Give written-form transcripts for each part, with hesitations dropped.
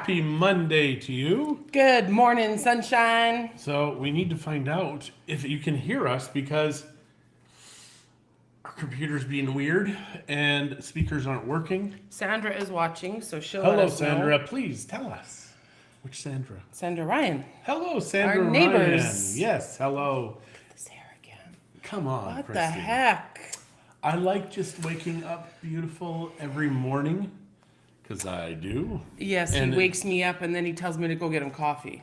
Happy Monday to you. Good morning, sunshine. So we need to find out if you can hear us because our computer's being weird and speakers aren't working. Sandra is watching, so she'll let Hello, us know. Sandra. Please tell us. Which Sandra? Sandra Ryan. Hello, Sandra Our Ryan. neighbors. Yes, hello. This hair again. Come on, What Christie. the heck? I like just waking up beautiful every morning because I do. Yes, And he wakes me up and then he tells me to go get him coffee.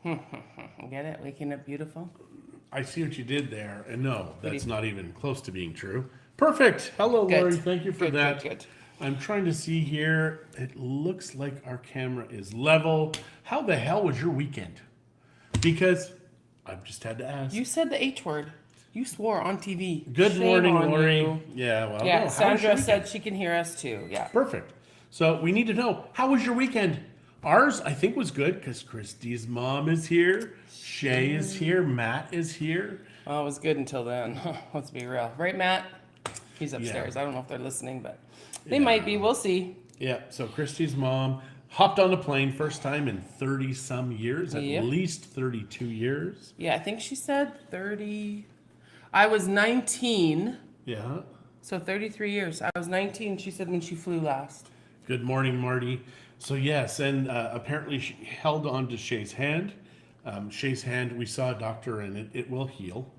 Get it? Waking up beautiful? I see what you did there. And no, that's not even close to being true. Perfect. Hello, Good. Lori. Thank you for Good, that. good. I'm trying to see here. It looks like our camera is level. How the hell was your weekend? Because I've just had to ask. You said the H word. You swore on TV. Good Shame morning, on Lori. you. Yeah, well, no, Yeah, how was Sandra your said weekend? she can hear us too. Yeah. Perfect. So we need to know, how was your weekend? Ours, I think, was good because Christie's mom is here. Shay is here. Matt is here. Well, it was good until then. Let's be real. Right, Matt? He's upstairs. Yeah. I don't know if they're listening, but they might be. We'll see. Yeah, so Christie's mom hopped on a plane first time in 30-some years, at Yep. least 32 years. Yeah, I think she said 30. I was 19, Yeah. so 33 years. I was 19, she said, when she flew last. Good morning, Marty. So yes, and apparently she held on to Shay's hand. Shay's hand, we saw a doctor and it will heal.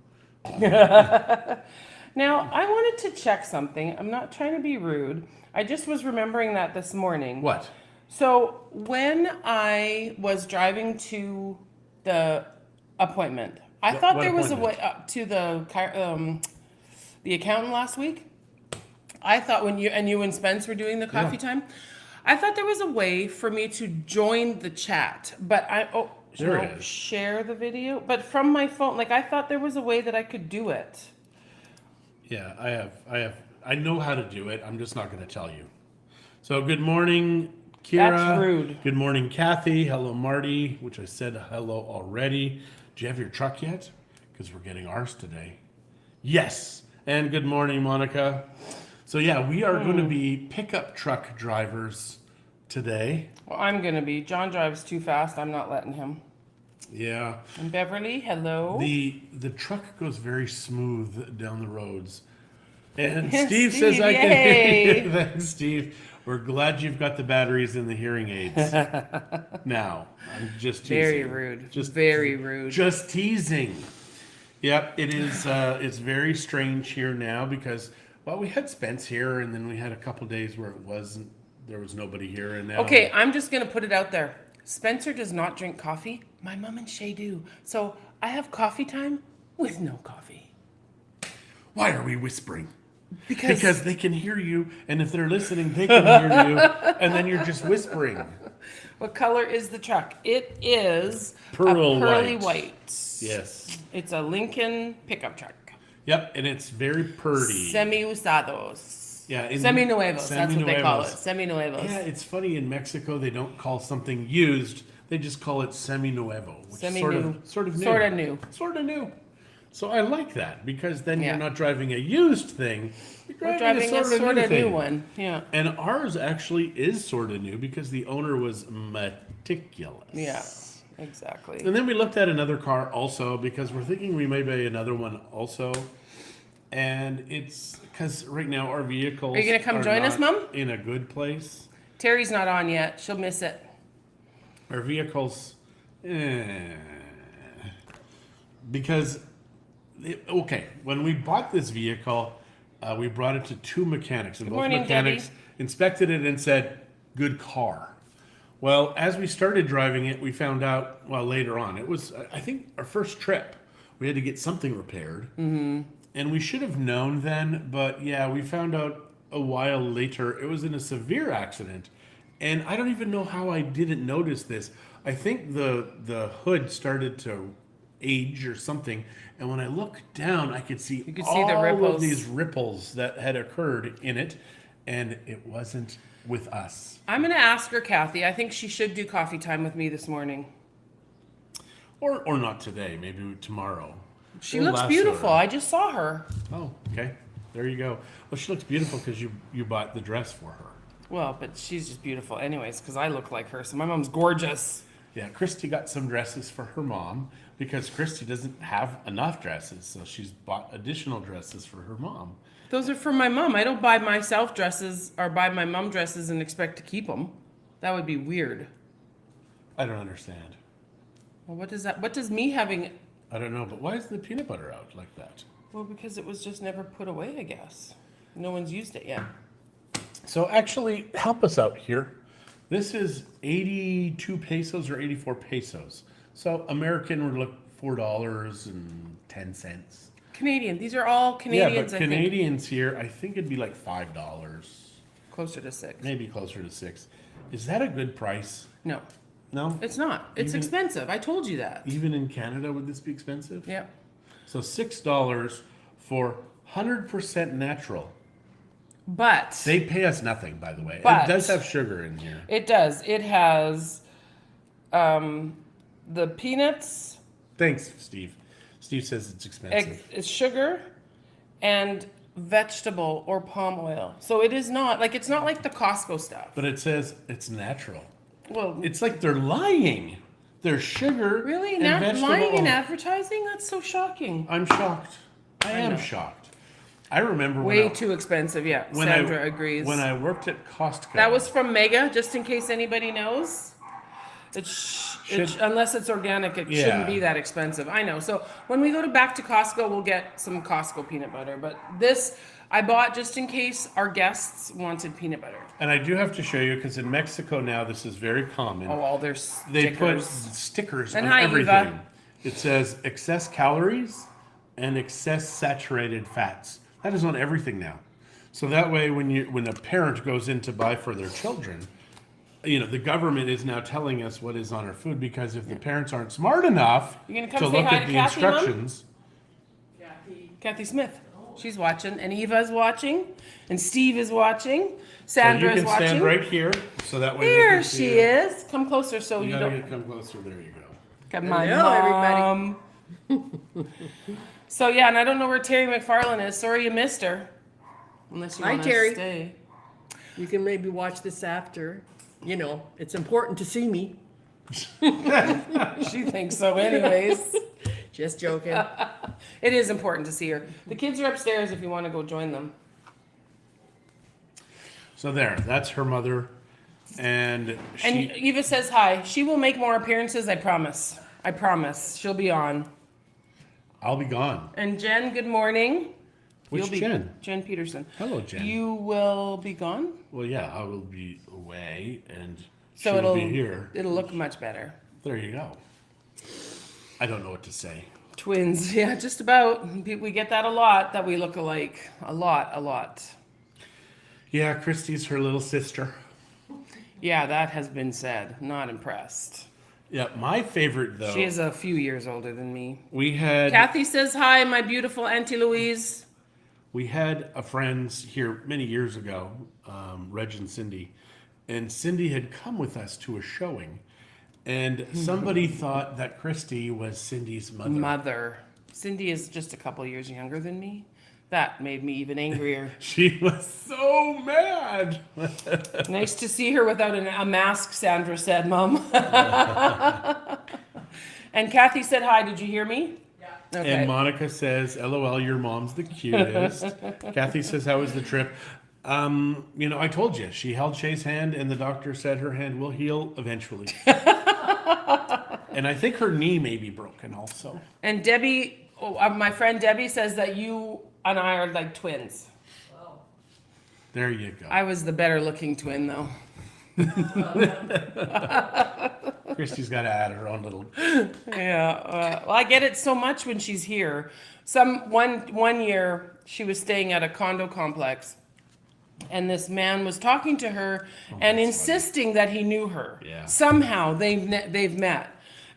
Now, I wanted to check something. I'm not trying to be rude. I just was remembering that this morning. What? So, when I was driving to the appointment, I thought what there was a way appointment? up to the accountant last week. I thought when you and Spence were doing the coffee Yeah. time, I thought there was a way for me to join the chat, but There it is. share the video, but from my phone. Like I thought there was a way that I could do it. Yeah, I know how to do it. I'm just not going to tell you. So good morning, Kira. That's rude. Good morning, Kathy. Hello, Marty, which I said hello already. Do you have your truck yet? Because we're getting ours today. Yes. And good morning, Monica. So yeah, we are going to be pickup truck drivers today. Well, I'm gonna be. John drives too fast. I'm not letting him. Yeah. And Beverly, hello. The truck goes very smooth down the roads. And Yes, Steve says Steve, I can yay. hear you. Thanks, Steve. We're glad you've got the batteries in the hearing aids. Now, I'm just teasing. Very rude. Just Very rude. Just teasing. Yep, it is. It's very strange here now because, well, we had Spence here, and then we had a couple days where there was nobody here, and now. Okay, I'm just gonna put it out there. Spencer does not drink coffee. My mom and Shay do. So I have coffee time with no coffee. Why are we whispering? Because Because they can hear you, and if they're listening, they can hear you, and then you're just whispering. what color is the truck? It is Pearl a pearly white. white. Yes. It's a Lincoln pickup truck. Yep, and it's very purty. Semi-usados. Yeah, Semi-nuevos. That's what they call it. semi-nuevos. Semi-nuevos. Yeah, it's funny in Mexico they don't call something used; they just call it semi-nuevo, which Semi-new. is sort of new. Sorta new. Sort of new. So I like that because then Yeah. you're not driving a used thing; you're We're driving, driving a sort of new thing. one. Yeah. And ours actually is sort of new because the owner was meticulous. Yeah. Exactly. And then we looked at another car also because we're thinking we may buy another one also. And it's because right now our vehicles Are you gonna come join us, not Mom? in a good place. Terry's not on yet. She'll miss it. Our vehicles, because, okay, when we bought this vehicle, we brought it to two mechanics. And both morning, mechanics inspected it and said, good car. Well, as we started driving it, we found out, well, later on, it was, I think, our first trip. We had to get something repaired. Mm-hmm. And we should have known then, but yeah, we found out a while later it was in a severe accident. And I don't even know how I didn't notice this. I think the hood started to age or something. And when I looked down, I could see, You could see the ripples. of these ripples that had occurred in it. And it wasn't with us. I'm gonna ask her, Kathy. I think she should do coffee time with me this morning. Or not today, maybe tomorrow. She We'll looks lasso beautiful. her. I just saw her. Oh, okay. There you go. Well, she looks beautiful because you bought the dress for her. Well, but she's just beautiful anyways, because I look like her. So my mom's gorgeous. Yeah, Christy got some dresses for her mom because Christy doesn't have enough dresses, so she's bought additional dresses for her mom. Those are for my mom. I don't buy myself dresses or buy my mom dresses and expect to keep them. That would be weird. I don't understand. Well, what does me having... I don't know, but why is the peanut butter out like that? Well, because it was just never put away, I guess. No one's used it yet. So actually, help us out here. This is 82 pesos or 84 pesos. So American would look $4.10. Canadian. These are all Canadians, yeah, but I think. Canadians here, I think it'd be like $5. Closer to 6. Maybe closer to 6. Is that a good price? No, No? it's not. It's Even- expensive. I told you that. Even in Canada, would this be expensive? Yeah. So $6 for 100% natural. But They pay us nothing, by the way. But- It does have sugar in here. it does. It has the peanuts, Thanks, Steve. Steve says it's expensive. it's sugar, and vegetable or palm oil. So it is not like it's not like the Costco stuff. But it says it's natural. Well, It's like they're lying. There's sugar really, and not vegetable lying in oil. advertising? That's so shocking. I'm shocked. I am know. shocked. I remember Way when too expensive. Yeah, when Sandra I, agrees. When I worked at Costco. That was from Mega, just in case anybody knows. Unless it's organic, it Yeah. shouldn't be that expensive. I know. So when we go back to Costco, we'll get some Costco peanut butter. But this I bought just in case our guests wanted peanut butter. And I do have to show you because in Mexico now this is very common. Oh, all their stickers. They put stickers And on hi, everything. Eva. It says excess calories and excess saturated fats. That is on everything now. So that way, when a parent goes in to buy for their children, the government is now telling us what is on our food because if the parents aren't smart enough You gonna come to say look hi at to the Kathy, Mom? instructions, Kathy Smith. She's watching, and Eva's watching, and Steve is watching. so Sandra you is can watching. stand right here, so that way they There can see she you. is. Come closer so You you gotta don't. come closer. There you go. Come on, Hello, Mom. So yeah, and I don't know where Terry McFarlane is. Sorry you missed her. Unless you Hi, want to Terry. stay. You can maybe watch this after. It's important to see me. She thinks so, anyways. Just joking. It is important to see her. The kids are upstairs if you want to go join them. So that's her mother, and she. And Eva says hi. She will make more appearances. I promise. I promise. She'll be on. I'll be gone. And Jen, good morning. Which You'll be Jen? Jen Peterson. Hello, Jen. You will be gone, Well, yeah, I will be away, and so she'll it'll be here. it'll look much better. There you go. I don't know what to say. Twins, yeah, just about. We get that a lot. That we look alike. A lot. Yeah, Christie's her little sister. Yeah, that has been said. Not impressed. Yeah, my favorite though. She is a few years older than me. We had Kathy says hi, my beautiful Auntie Louise. we had a friend here many years ago, Reg and Cindy had come with us to a showing, and somebody thought that Christy was Cindy's mother. Cindy is just a couple years younger than me. That made me even angrier. She was so mad. Nice to see her without a mask, Sandra said, Mom. And Kathy said hi. Did you hear me? Yeah. Okay. And Monica says, "LOL, your mom's the cutest." Kathy says, "How was the trip?" I told you she held Shay's hand, and the doctor said her hand will heal eventually. And I think her knee may be broken also. And Debbie, my friend Debbie says that you and I are like twins. There you go. I was the better looking twin though. Christy's got to add her own little. Yeah. Well, I get it so much when she's here. One year she was staying at a condo complex, and this man was talking to her and insisting that he knew her. Yeah. Somehow they've met,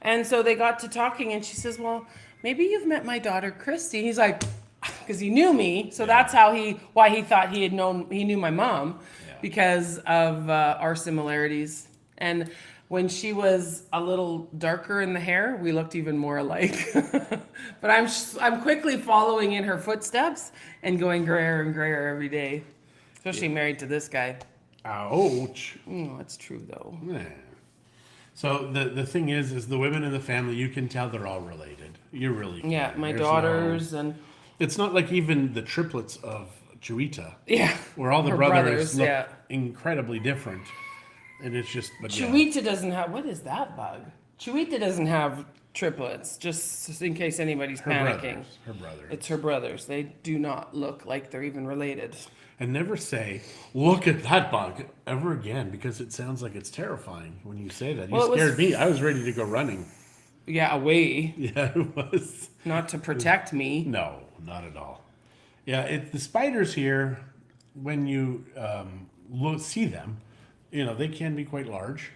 and so they got to talking, and she says, "Well, maybe you've met my daughter Christie." He's like, because he knew me, so that's why he thought he knew my mom, because of our similarities. And when she was a little darker in the hair, we looked even more alike. But I'm quickly following in her footsteps and going grayer and grayer every day, especially married to this guy. Ouch. That's true though. Yeah. So the thing is the women in the family, you can tell they're all related. You really can. Yeah, my There's daughters and it's not like even the triplets of Chihuita, yeah, where all the her brothers look yeah. incredibly different. And it's just, but yeah. Chihuita doesn't have, what is that bug? Chihuita doesn't have triplets, just in case anybody's Her panicking. brothers. Her brothers. It's her brothers. They do not look like they're even related. And never say, look at that bug ever again, because it sounds like it's terrifying when you say that. You Well, it was- scared me. I was ready to go running. Yeah, away, Yeah, it was. not to protect me. No, not at all. Yeah, the spiders here, when you see them, they can be quite large.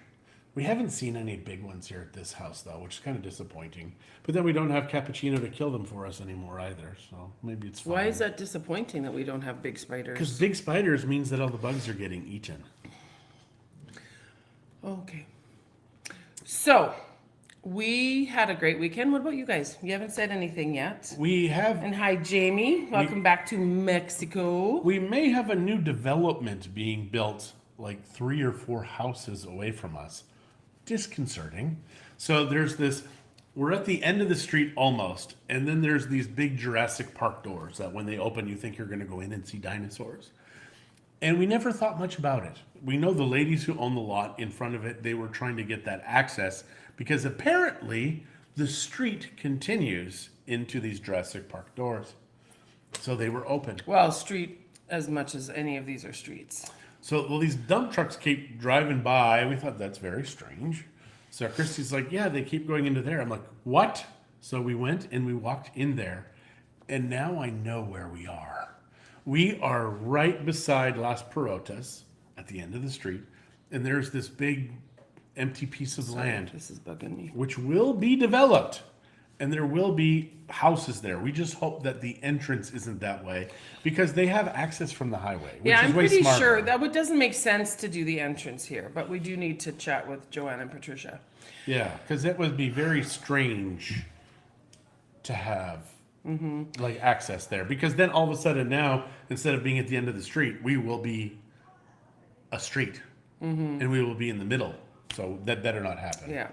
We haven't seen any big ones here at this house, though, which is kind of disappointing. But then we don't have Cappuccino to kill them for us anymore either, so maybe it's fine. Why is that disappointing that we don't have big spiders? Because big spiders means that all the bugs are getting eaten. Okay. So, we had a great weekend. What about you guys? You haven't said anything yet. We have, And hi, Jamie. Welcome back to Mexico. we may have a new development being built like 3 or 4 houses away from us. Disconcerting. So there's this, we're at the end of the street almost, and then there's these big Jurassic Park doors that when they open, you think you're going to go in and see dinosaurs. And we never thought much about it. We know the ladies who own the lot in front of it, they were trying to get that access because apparently the street continues into these Jurassic Park doors. So they were open. Well, street as much as any of these are streets. So well, these dump trucks keep driving by, and we thought that's very strange. So Christie's like, yeah, they keep going into there. I'm like, what? So we went and we walked in there, and now I know where we are. We are right beside Las Perotas at the end of the street, and there's this big empty piece of land This is bugging me. which will be developed, and there will be houses there. We just hope that the entrance isn't that way because they have access from the highway, which Yeah, is I'm way pretty smarter. sure that doesn't make sense to do the entrance here, but we do need to chat with Joanne and Patricia. Yeah, because it would be very strange to have like access there. Because then all of a sudden now, instead of being at the end of the street, we will be a street, and we will be in the middle. So that better not happen. Yeah,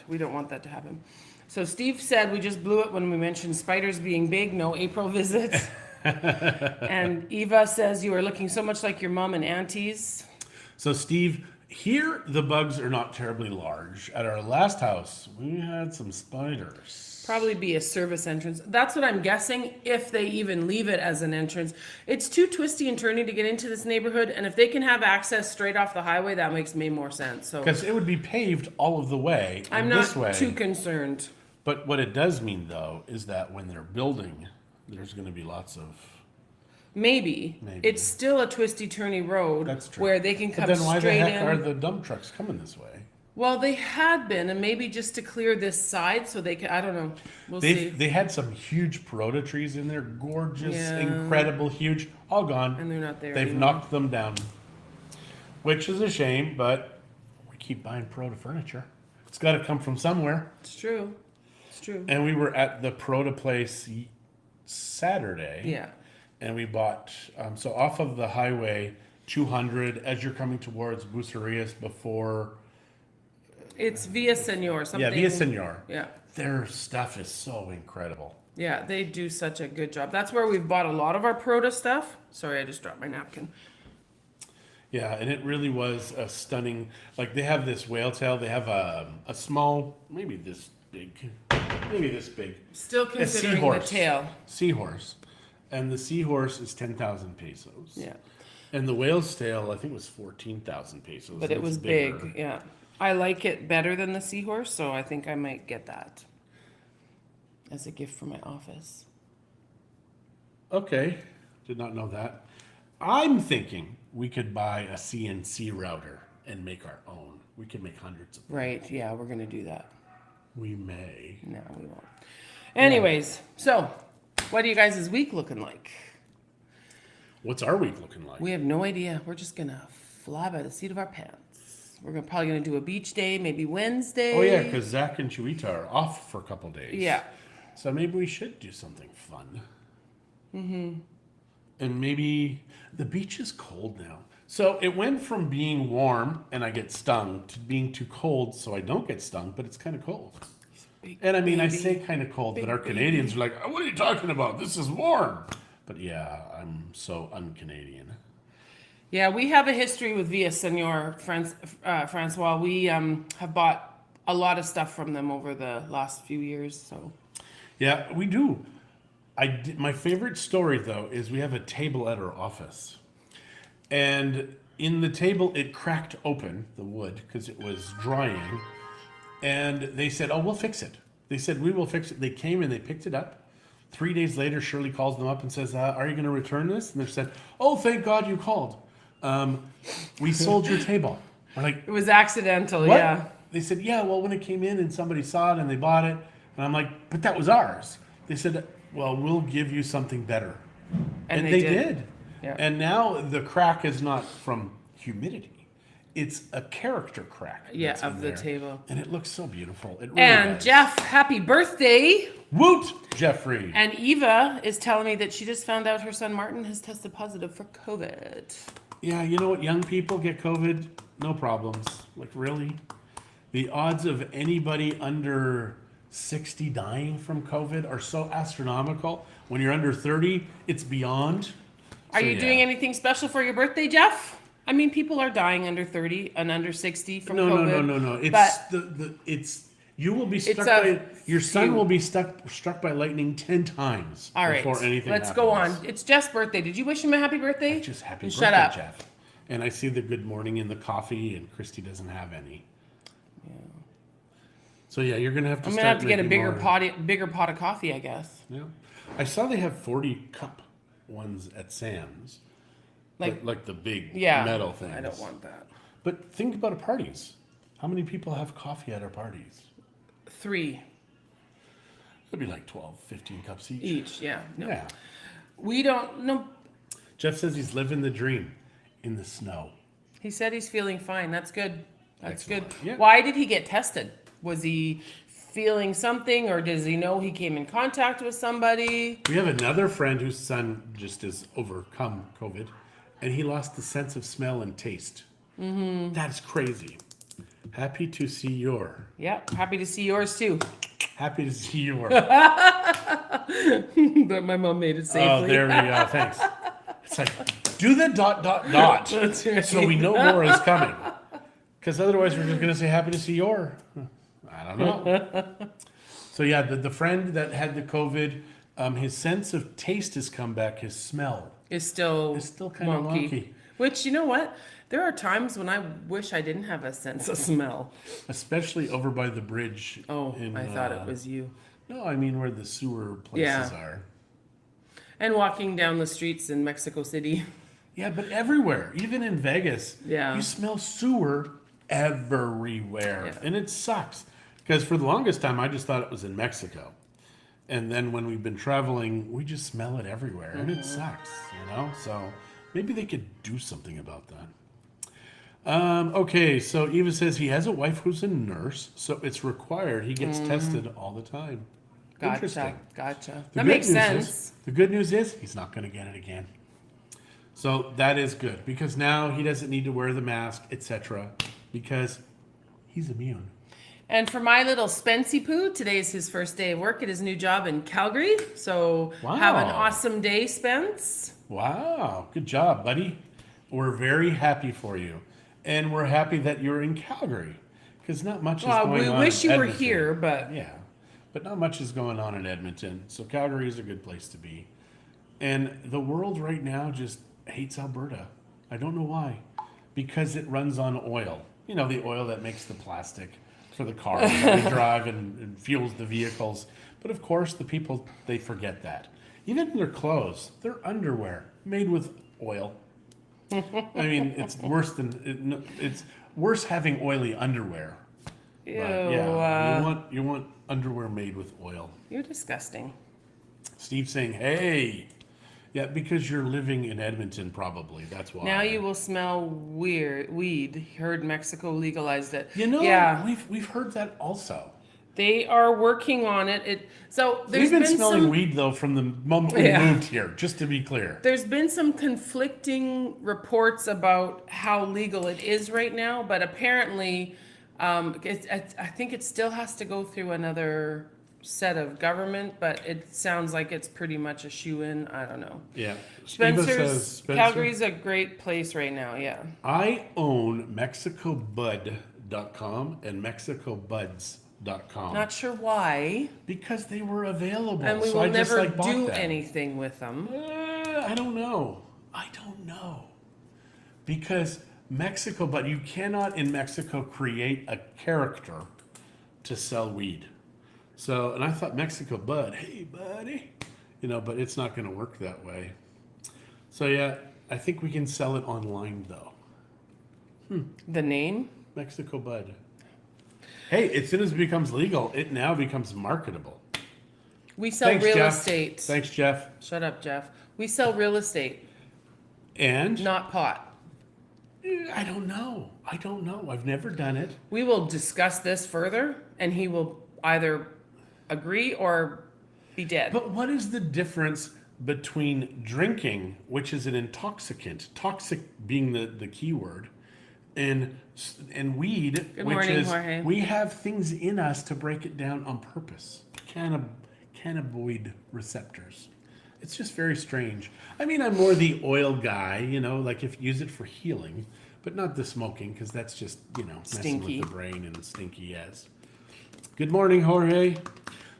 we don't want that to happen. So Steve said we just blew it when we mentioned spiders being big, no April visits. And Eva says you are looking so much like your mom and aunties. So Steve, here the bugs are not terribly large. At our last house, we had some spiders. Probably be a service entrance. That's what I'm guessing, if they even leave it as an entrance. It's too twisty and turny to get into this neighborhood, and if they can have access straight off the highway, that makes way more sense. So Because it would be paved all of the way. I'm this not way. too concerned. But what it does mean, though, is that when they're building, there's going to be lots of. Maybe. Maybe. It's still a twisty turny road That's true. where they can But come then why the straight heck in. are the dump trucks coming this way? Well, they had been, and maybe just to clear this side so they could, I don't know. We'll see. They had some huge Perota trees in there, gorgeous, Yeah. incredible, huge, all gone. And they're not there They've anymore. knocked them down, which is a shame, but we keep buying Perota furniture. It's got to come from somewhere. It's true. It's true. And we were at the Perota place Saturday. Yeah. And we bought, so off of the highway 200, as you're coming towards Bucerias before, It's Via Senor. Something. yeah, Villa Senor. Yeah. Their stuff is so incredible. Yeah, they do such a good job. That's where we've bought a lot of our Proto stuff. Sorry, I just dropped my napkin. Yeah, and it really was a stunning, like they have this whale tail, they have a small, maybe this big, Still considering the seahorse. tail. Seahorse. And the seahorse is 10,000 pesos. Yeah. And the whale's tail, I think, was 14,000 pesos. But and it was it's bigger. big. Yeah. I like it better than the seahorse, so I think I might get that as a gift for my office. Okay, did not know that. I'm thinking we could buy a CNC router and make our own. We could make hundreds of them. Right. Yeah, we're going to do that. We may. No, we won't. Anyways, so what are you guys' week looking like? What's our week looking like? We have no idea. We're just going to fly by the seat of our pants. Probably going to do a beach day, maybe Wednesday. Oh, yeah, because Zach and Chuita are off for a couple days. Yeah. So maybe we should do something fun. Mm-hmm. And maybe the beach is cold now. So it went from being warm and I get stung to being too cold so I don't get stung, but it's kind of cold. And I mean, I say kind of cold, but our Canadians are like, "Oh, what are you talking about? This is warm." But yeah, I'm so un-Canadian. Yeah, we have a history with Villaseñor, Francois. We have bought a lot of stuff from them over the last few years. So Yeah, we do. My favorite story, though, is we have a table at our office. And in the table, it cracked open, the wood, because it was drying. And they said, "Oh, we'll fix it." They said, "We will fix it." They came and they picked it up. 3 days later, Shirley calls them up and says, "Are you going to return this?" And they said, "Oh, thank God you called. We sold your table." We're like, it was accidental, "What?" yeah. They said, "Yeah, well, when it came in and somebody saw it and they bought it." And I'm like, "But that was ours." They said, "Well, we'll give you something better." And they did. Yeah. And now the crack is not from humidity. It's a character crack. Yeah, that's of in the there. table. And it looks so beautiful. It really And does. Jeff, happy birthday. Woot, Jeffrey. And Eva is telling me that she just found out her son Martin has tested positive for COVID. Yeah, you know what? Young people get COVID, no problems. Like, really? The odds of anybody under 60 dying from COVID are so astronomical. When you're under 30, it's beyond. Are So, you yeah. doing anything special for your birthday, Jeff? I mean, people are dying under 30 and under 60 from No, COVID. no. It's but it's you will be struck a by your son few. will be struck by lightning 10 times all right, before anything let's happens. go on. It's Jeff's birthday. Did you wish him a happy birthday? Just happy And birthday, shut up. Jeff. And I see the good morning in the coffee, and Christie doesn't have any. Yeah. So yeah, you're gonna have to. I'm gonna start have to get a making bigger pot of coffee, I guess. Yeah, I saw they have 40 cup ones at Sam's, like the big Yeah, metal things. I don't want that. But think about our parties. How many people have coffee at our parties? 3 It'd be like 12, 15 cups each. each. Yeah. No. Yeah. We don't. No. Jeff says he's living the dream in the snow. He said he's feeling fine. That's good. That's Excellent. good. Yeah. Why did he get tested? Was he feeling something, or does he know he came in contact with somebody? We have another friend whose son just has overcome COVID, and he lost the sense of smell and taste. Mm-hmm. That's crazy. Happy to see your. Yep. Happy to see yours too. Happy to see your. But my mom made it safely. Oh, there we go. Thanks. It's like, do the ... That's right. so we know more is coming. Because otherwise we're just going to say happy to see your. I don't know. So yeah, the friend that had the COVID, his sense of taste has come back. His smell Is still kind of wonky. Which, you know what? There are times when I wish I didn't have a sense of smell. Especially over by the bridge. Oh, I thought it was you. No, I mean where the sewer places are. And walking down the streets in Mexico City. Yeah, but everywhere, even in Vegas, Yeah. you smell sewer everywhere. Yeah. And it sucks. Because for the longest time, I just thought it was in Mexico. And then when we've been traveling, we just smell it everywhere. And it sucks, you know? So maybe they could do something about that. Okay, so Eva says he has a wife who's a nurse, so it's required he gets tested all the time. Interesting. Gotcha. The That good makes news sense. is- the good news is he's not going to get it again. So that is good because now he doesn't need to wear the mask, etc. because he's immune. And for my little Spency Poo, today is his first day of work at his new job in Calgary. So have an Wow. awesome day, Spence. Wow, good job, buddy. We're very happy for you. And we're happy that you're in Calgary because not much is Well, going we on. wish in you were Edmonton. here, but Yeah, but not much is going on in Edmonton. So Calgary is a good place to be. And the world right now just hates Alberta. I don't know why. Because it runs on oil. You know, the oil that makes the plastic for the cars that we drive and fuels the vehicles. But of course, the people, they forget that. Even their clothes, their underwear, made with oil. I mean, it's worse having oily underwear. ew, But yeah, you want underwear made with oil. you're disgusting. Steve saying, "Hey, yeah, because you're living in Edmonton, probably. That's why." Now you will smell weed. Heard Mexico legalized it. You know, yeah. we've heard that also. They are working on it. So there's We've been smelling some, weed though from the moment we Yeah. moved here. Just to be clear. there's been some conflicting reports about how legal it is right now, but apparently, I think it still has to go through another set of government, but it sounds like it's pretty much a shoe-in. I don't know. Yeah. Eva says, Spencer, Calgary's a great place right now. Yeah. I own MexicoBud.com and MexicoBuds.com Not sure why, because they were available. and we so will I just, never bought do them. anything with them. I don't know. Because Mexico, but you cannot in Mexico create a character to sell weed. So, and I thought Mexico Bud, hey buddy, but it's not going to work that way. So yeah, I think we can sell it online though. The name? Mexico Bud. Hey, as soon as it becomes legal, it now becomes marketable. We sell Thanks, real Jeff. estate. Thanks, Jeff. Shut up, Jeff. We sell real estate, And not pot. I don't know. I've never done it. We will discuss this further, and he will either agree or be dead. But what is the difference between drinking, which is an intoxicant, toxic being the key word, and weed, Good which morning, is Jorge. we have things in us to break it down on purpose. Cannabinoid receptors. It's just very strange. I mean, I'm more the oil guy, like if use it for healing, but not the smoking because that's just messing Stinky. with the brain and stinky as. Good morning, Jorge.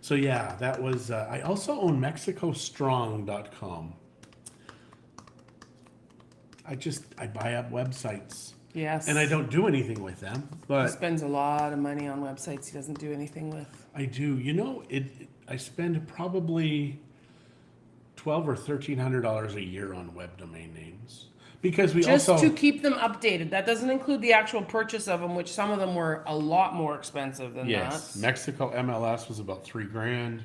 So yeah, that was. I also own MexicoStrong.com. I buy up websites. Yes. And I don't do anything with them, He but spends a lot of money on websites he doesn't do anything with. I do. I spend probably $1,200 or $1,300 a year on web domain names because we Just also to keep them updated. That doesn't include the actual purchase of them, which some of them were a lot more expensive than yes, that. Mexico MLS was about $3,000.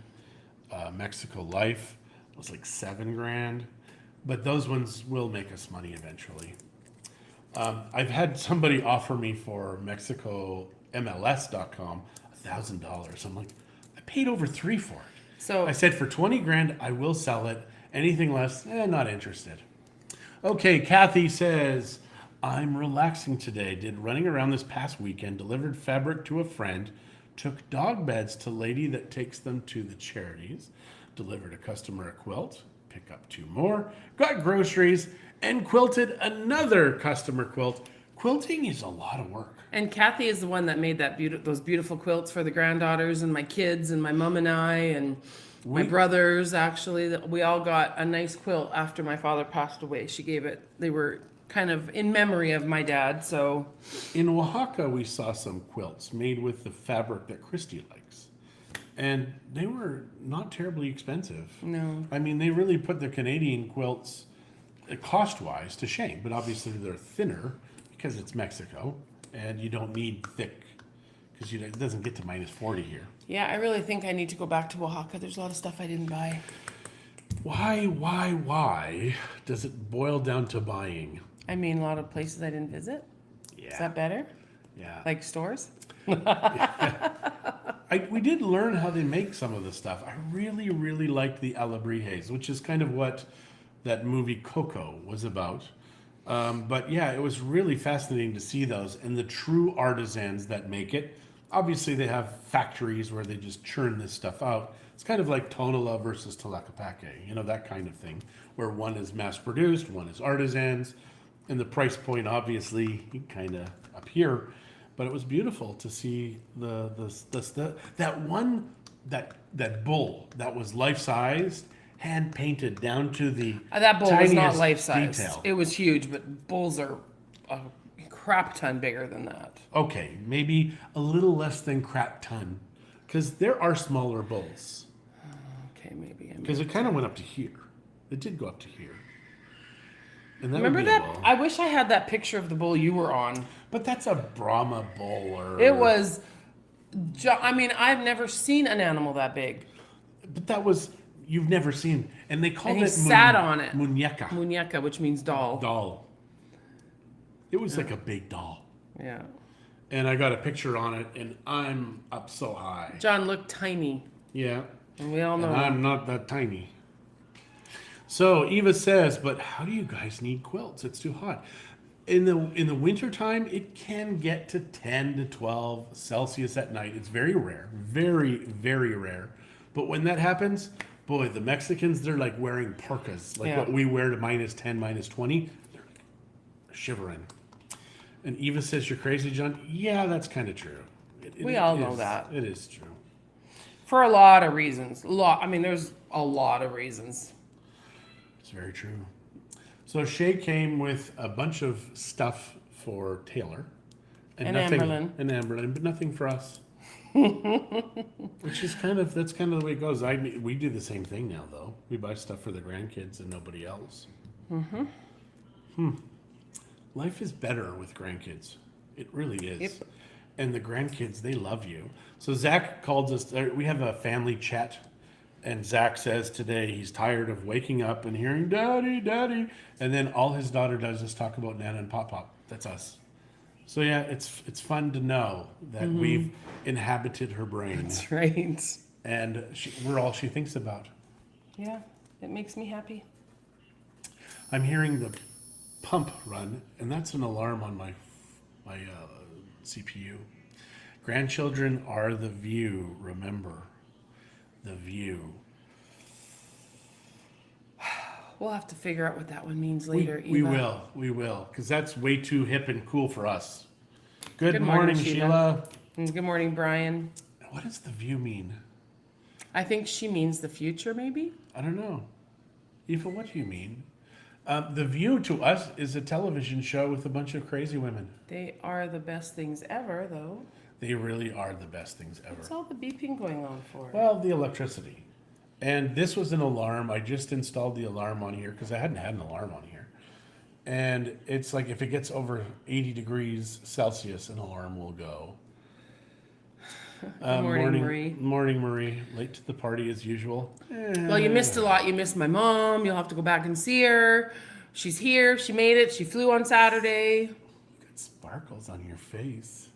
Mexico Life was like $7,000, but those ones will make us money eventually. I've had somebody offer me for MexicoMLS.com $1,000. I'm like, I paid over $3,000 for it. So I said for $20,000 I will sell it. Anything less, not interested. Okay, Kathy says, I'm relaxing today. Did running around this past weekend, delivered fabric to a friend, took dog beds to lady that takes them to the charities, delivered a customer a quilt, pick up 2 more, got groceries, and quilted another customer quilt. Quilting is a lot of work. And Kathy is the one that made those beautiful quilts for the granddaughters and my kids and my mom and I and my brothers. Actually, we all got a nice quilt after my father passed away. She gave it. They were kind of in memory of my dad. So In Oaxaca, we saw some quilts made with the fabric that Christie likes. And they were not terribly expensive. No. I mean, they really put the Canadian quilts cost-wise to shame. But obviously they're thinner because it's Mexico. And you don't need thick because it doesn't get to -40 here. yeah, I really think I need to go back to Oaxaca. There's a lot of stuff I didn't buy. Why does it boil down to buying? I mean, a lot of places I didn't visit. Yeah. Is that better? Yeah. Like stores? We did learn how they make some of the stuff. I really, really liked the Alabrijes, which is kind of what that movie Coco was about. But yeah, it was really fascinating to see those and the true artisans that make it. Obviously, they have factories where they just churn this stuff out. It's kind of like Tonala versus Tlaquepaque, that kind of thing, where one is mass-produced, one is artisans, and the price point obviously kind of up here. But it was beautiful to see that bull that was life-sized, hand-painted down to the That bull was not tiniest life-size. detail. It was huge, but bulls are a crap ton bigger than that. Okay, maybe a little less than crap ton, because there are smaller bulls. Okay, maybe. Because it kind of went up to here. It did go up to here. And that Remember would be a that? bull. I wish I had that picture of the bull you were on. But that's a Brahma bull or... It was, I mean, I've never seen an animal that big. But that was... You've never seen... And they called And he it... sat on it. Muñeca. Muñeca, which means doll. Doll. It was like a big doll. Yeah. and I got a picture on it, and I'm up so high. John looked tiny, Yeah, and we all know. and I'm not that tiny. So Eva says, but how do you guys need quilts? It's too hot. In the wintertime, it can get to 10 to 12 Celsius at night. It's very rare. Very, very rare. But when that happens, boy, the Mexicans, they're like wearing parkas. Like Yeah. what we wear to -10, -20. They're like shivering. And Eva says, you're crazy, John. Yeah, that's kind of true. We all know that. It is true. For a lot of reasons. There's a lot of reasons. It's very true. So Shay came with a bunch of stuff for Taylor. And nothing, Amberlyn. And Amberlyn, but nothing for us. Which is that's kind of the way it goes. We do the same thing now, though. We buy stuff for the grandkids and nobody else. Life is better with grandkids. It really is. Yep. And the grandkids, they love you. So Zach called us. We have a family chat. And Zach says today he's tired of waking up and hearing "Daddy, Daddy," and then all his daughter does is talk about Nana and Pop Pop. That's us. So yeah, it's fun to know that we've inhabited her brain, That's right. and we're all she thinks about. Yeah, it makes me happy. I'm hearing the pump run, and that's an alarm on my CPU. Grandchildren are the view. Remember. The view. We'll have to figure out what that one means later. We Eva. will, because that's way too hip and cool for us. Good morning, morning, Sheila. Sheila. And good morning, Brian. What does the view mean? I think she means the future, maybe? I don't know. Eva, what do you mean? The View to us is a television show with a bunch of crazy women. They are the best things ever, though. They really are the best things ever. What's all the beeping going on for? Well, the electricity. And this was an alarm. I just installed the alarm on here because I hadn't had an alarm on here. And it's like if it gets over 80 degrees Celsius, an alarm will go. Morning, Marie. Morning, Marie. Late to the party as usual. Well, you missed a lot. You missed my mom. You'll have to go back and see her. She's here. She made it. She flew on Saturday. You got sparkles on your face.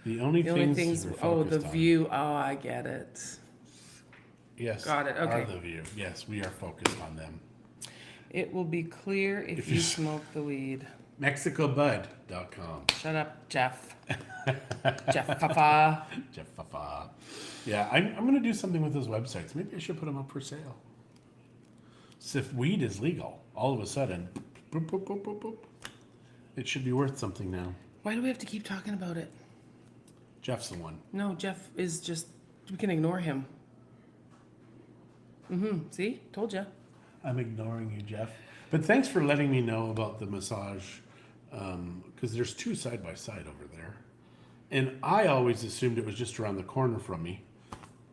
The only The only things. things. we're Oh, the focused on- view. Oh, I get it. Yes. Got it, okay. Are the View. Yes, we are focused on them. It will be clear if you smoke the weed. MexicoBud.com. Shut up, Jeff. Jeff Papa. Jeff Fafa. Yeah, I'm going to do something with those websites. Maybe I should put them up for sale. So if weed is legal, all of a sudden, boop, boop, boop, boop, boop, it should be worth something now. Why do we have to keep talking about it? Jeff's the one. No, Jeff is just. We can ignore him. See? Told ya. I'm ignoring you, Jeff. But thanks for letting me know about the massage, because there's two side by side over there. And I always assumed it was just around the corner from me,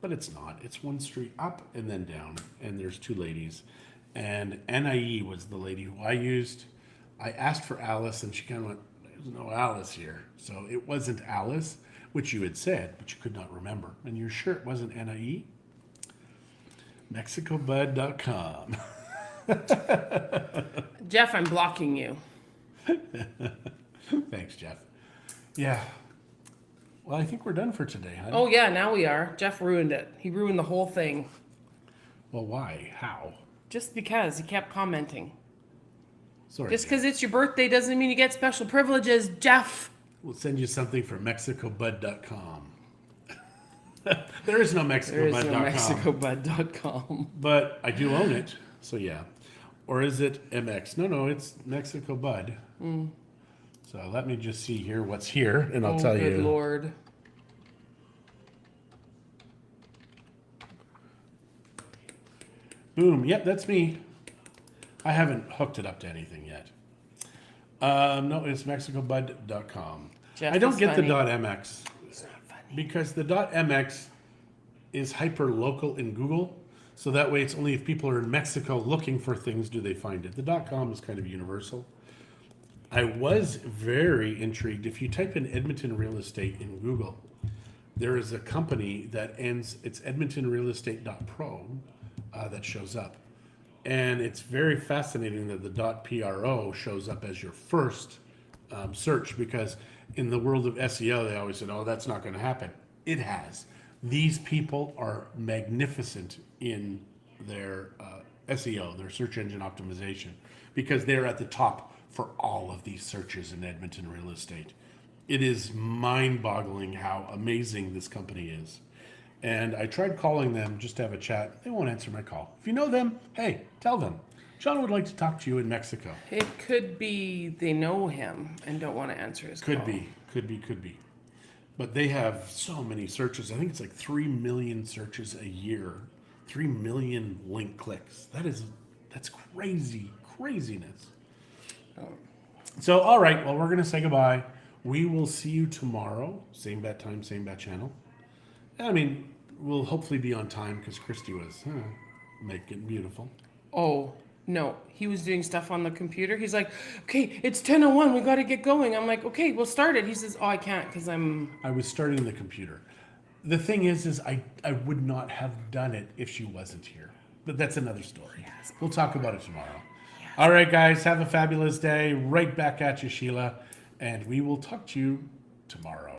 but it's not. It's one street up and then down, and there's two ladies. And NIE was the lady who I used. I asked for Alice, and she kind of went, "There's no Alice here." So it wasn't Alice, which you had said, but you could not remember. And you're sure it wasn't NIE? MexicoBud.com. Jeff, I'm blocking you. Thanks, Jeff. Yeah. Well, I think we're done for today, huh? Oh, yeah, now we are. Jeff ruined it. He ruined the whole thing. Well, why? How? Just because he kept commenting. Sorry. Just Jeff. because it's your birthday doesn't mean you get special privileges, Jeff. We'll send you something from MexicoBud.com. There is no There is MexicoBud.com. no MexicoBud.com. But I do own it, so yeah. Or is it MX? No, it's Mexico Bud. So let me just see here what's here, and I'll tell good you. Lord. Boom. Yep, that's me. I haven't hooked it up to anything yet. No, it's MexicoBud.com. Jeff I don't is get funny. the .mx It's not funny. because the .mx is hyper local in Google. So that way it's only if people are in Mexico looking for things do they find it. The .com is kind of universal. I was very intrigued. If you type in Edmonton real estate in Google, there is a company that ends, it's edmontonrealestate.pro that shows up. And it's very fascinating that the .pro shows up as your first search because in the world of SEO, they always said, oh, that's not going to happen. It has. These people are magnificent in their SEO, their search engine optimization, because they're at the top for all of these searches in Edmonton real estate. It is mind-boggling how amazing this company is. And I tried calling them just to have a chat. They won't answer my call. If you know them, hey, tell them. John would like to talk to you in Mexico. It could be they know him and don't want to answer his call. Could be. But they have so many searches. I think it's like 3 million searches a year. 3 million link clicks. That's craziness. So, all right, well, we're going to say goodbye. We will see you tomorrow. Same bat time, same bat channel. I mean, we'll hopefully be on time because Christie was making it beautiful. Oh, no. He was doing stuff on the computer. He's like, okay, it's 10:01. We got to get going. I'm like, okay, we'll start it. He says, oh, I can't because I was starting the computer. The thing is I would not have done it if she wasn't here. But that's another story. Yes. We'll talk about it tomorrow. Yes. All right, guys, have a fabulous day. Right back at you, Sheila. And we will talk to you tomorrow.